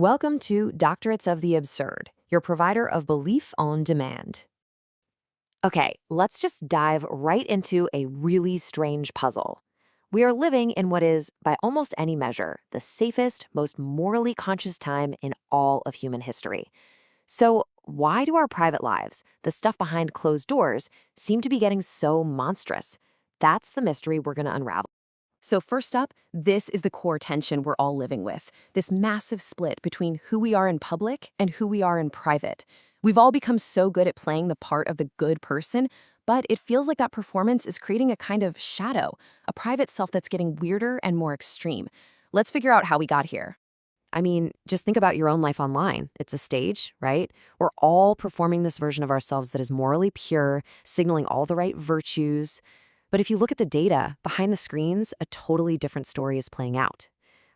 Welcome to Doctorates of the Absurd, your provider of belief on demand. Okay, let's just dive right into a really strange puzzle. We are living in what is, by almost any measure, the safest, most morally conscious time in all of human history. So, why do our private lives, the stuff behind closed doors, seem to be getting so monstrous? That's the mystery we're going to unravel. So first up, this is the core tension we're all living with, this massive split between who we are in public and who we are in private. We've all become so good at playing the part of the good person, but it feels like that performance is creating a kind of shadow, a private self that's getting weirder and more extreme. Let's figure out how we got here. I mean, just think about your own life online. It's a stage, right? We're all performing this version of ourselves that is morally pure, signaling all the right virtues. But if you look at the data, behind the screens, a totally different story is playing out.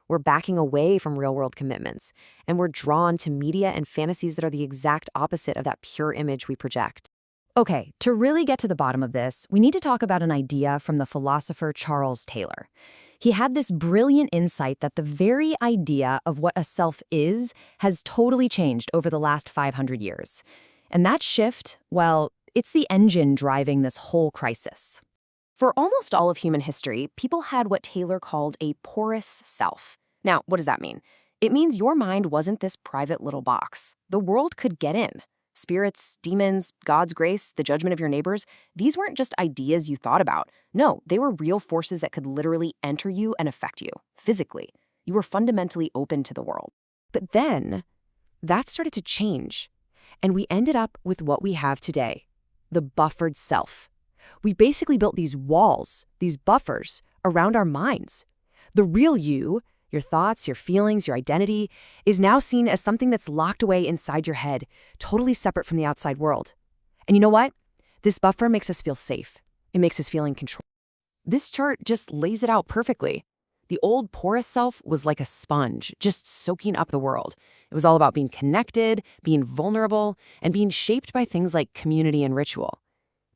We're backing away from real-world commitments, and we're drawn to media and fantasies that are the exact opposite of that pure image we project. Okay, to really get to the bottom of this, we need to talk about an idea from the philosopher Charles Taylor. He had this brilliant insight that the very idea of what a self is has totally changed over the last 500 years. And that shift, well, it's the engine driving this whole crisis. For almost all of human history, people had what Taylor called a porous self. Now, what does that mean? It means your mind wasn't this private little box. The world could get in. Spirits, demons, God's grace, the judgment of your neighbors, these weren't just ideas you thought about. No, they were real forces that could literally enter you and affect you, physically. You were fundamentally open to the world. But then, that started to change, and we ended up with what we have today, the buffered self. We basically built these walls, these buffers, around our minds. The real you, your thoughts, your feelings, your identity, is now seen as something that's locked away inside your head, totally separate from the outside world. And you know what? This buffer makes us feel safe. It makes us feel in control. This chart just lays it out perfectly. The old porous self was like a sponge, just soaking up the world. It was all about being connected, being vulnerable, and being shaped by things like community and ritual.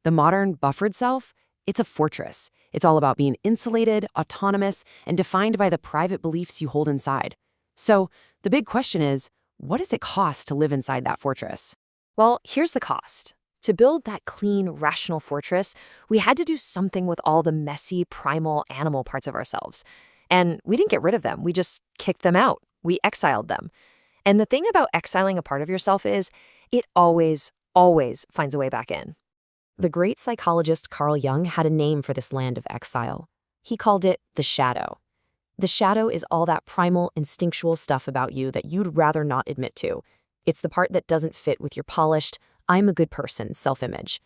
The modern buffered self, it's a fortress. It's all about being insulated, autonomous, and defined by the private beliefs you hold inside. So the big question is, what does it cost to live inside that fortress? Well, here's the cost. To build that clean, rational fortress, we had to do something with all the messy, primal, animal parts of ourselves. And we didn't get rid of them. We just kicked them out. We exiled them. And the thing about exiling a part of yourself is it always, always finds a way back in. The great psychologist Carl Jung had a name for this land of exile. He called it the shadow. The shadow is all that primal, instinctual stuff about you that you'd rather not admit to. It's the part that doesn't fit with your polished, I'm a good person self-image.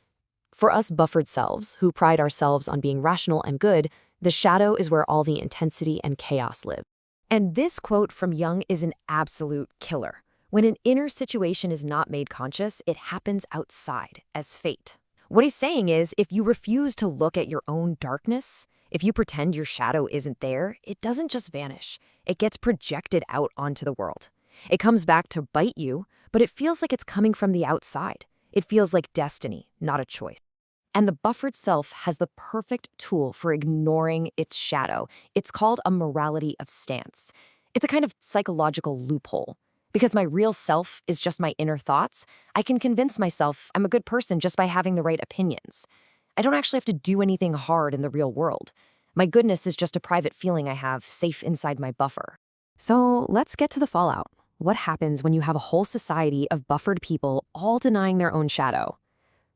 For us buffered selves, who pride ourselves on being rational and good, the shadow is where all the intensity and chaos live. And this quote from Jung is an absolute killer. When an inner situation is not made conscious, it happens outside, as fate. What he's saying is, if you refuse to look at your own darkness, if you pretend your shadow isn't there, it doesn't just vanish. It gets projected out onto the world. It comes back to bite you, but it feels like it's coming from the outside. It feels like destiny, not a choice. And the buffered self has the perfect tool for ignoring its shadow. It's called a morality of stance. It's a kind of psychological loophole. Because my real self is just my inner thoughts, I can convince myself I'm a good person just by having the right opinions. I don't actually have to do anything hard in the real world. My goodness is just a private feeling I have safe inside my buffer. So let's get to the fallout. What happens when you have a whole society of buffered people all denying their own shadow?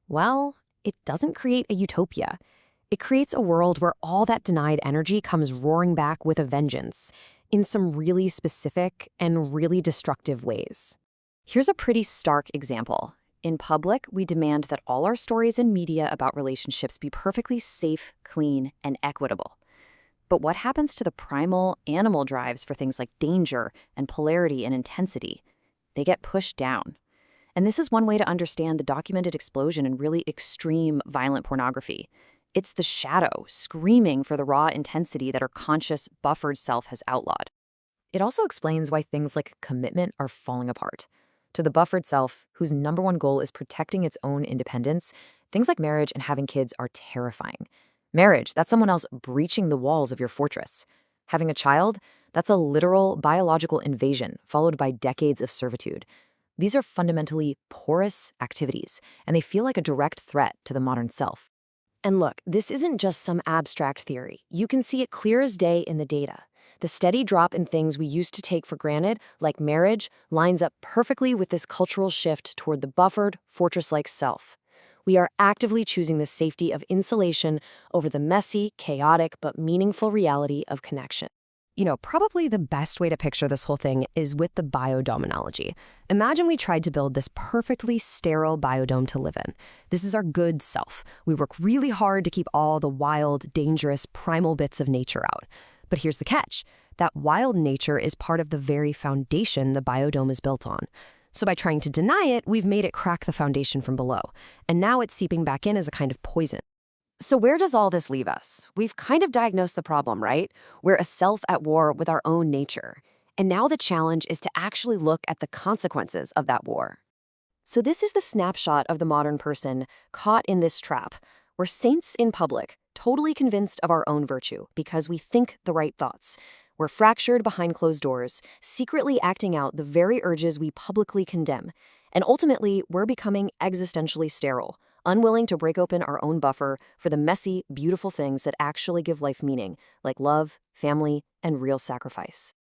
Well, it doesn't create a utopia. It creates a world where all that denied energy comes roaring back with a vengeance, in some really specific and really destructive ways. Here's a pretty stark example. In public, we demand that all our stories and media about relationships be perfectly safe, clean, and equitable. But what happens to the primal animal drives for things like danger and polarity and intensity? They get pushed down. And this is one way to understand the documented explosion in really extreme violent pornography. It's the shadow screaming for the raw intensity that our conscious, buffered self has outlawed. It also explains why things like commitment are falling apart. To the buffered self, whose number one goal is protecting its own independence, things like marriage and having kids are terrifying. Marriage, that's someone else breaching the walls of your fortress. Having a child, That's a literal biological invasion followed by decades of servitude. These are fundamentally porous activities, and they feel like a direct threat to the modern self. And look, this isn't just some abstract theory. You can see it clear as day in the data. The steady drop in things we used to take for granted, like marriage, lines up perfectly with this cultural shift toward the buffered, fortress-like self. We are actively choosing the safety of insulation over the messy, chaotic, but meaningful reality of connection. Probably the best way to picture this whole thing is with the biodome analogy. Imagine we tried to build this perfectly sterile biodome to live in. This is our good self. We work really hard to keep all the wild, dangerous, primal bits of nature out. But here's the catch. That wild nature is part of the very foundation the biodome is built on. So by trying to deny it, we've made it crack the foundation from below. And now it's seeping back in as a kind of poison. So where does all this leave us? We've kind of diagnosed the problem, right? We're a self at war with our own nature. And now the challenge is to actually look at the consequences of that war. So this is the snapshot of the modern person caught in this trap. We're saints in public, totally convinced of our own virtue because we think the right thoughts. We're fractured behind closed doors, secretly acting out the very urges we publicly condemn. And ultimately, we're becoming existentially sterile, unwilling to break open our own buffer for the messy, beautiful things that actually give life meaning, like love, family, and real sacrifice.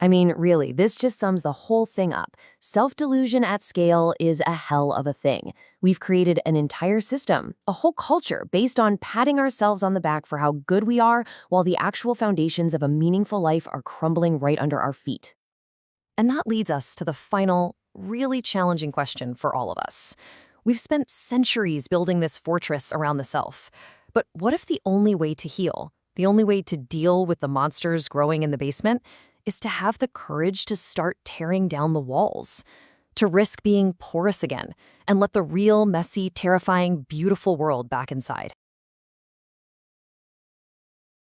I mean, really, this just sums the whole thing up. Self-delusion at scale is a hell of a thing. We've created an entire system, a whole culture based on patting ourselves on the back for how good we are, while the actual foundations of a meaningful life are crumbling right under our feet. And that leads us to the final, really challenging question for all of us. We've spent centuries building this fortress around the self. But what if the only way to heal, the only way to deal with the monsters growing in the basement, is to have the courage to start tearing down the walls, to risk being porous again, and let the real, messy, terrifying, beautiful world back inside?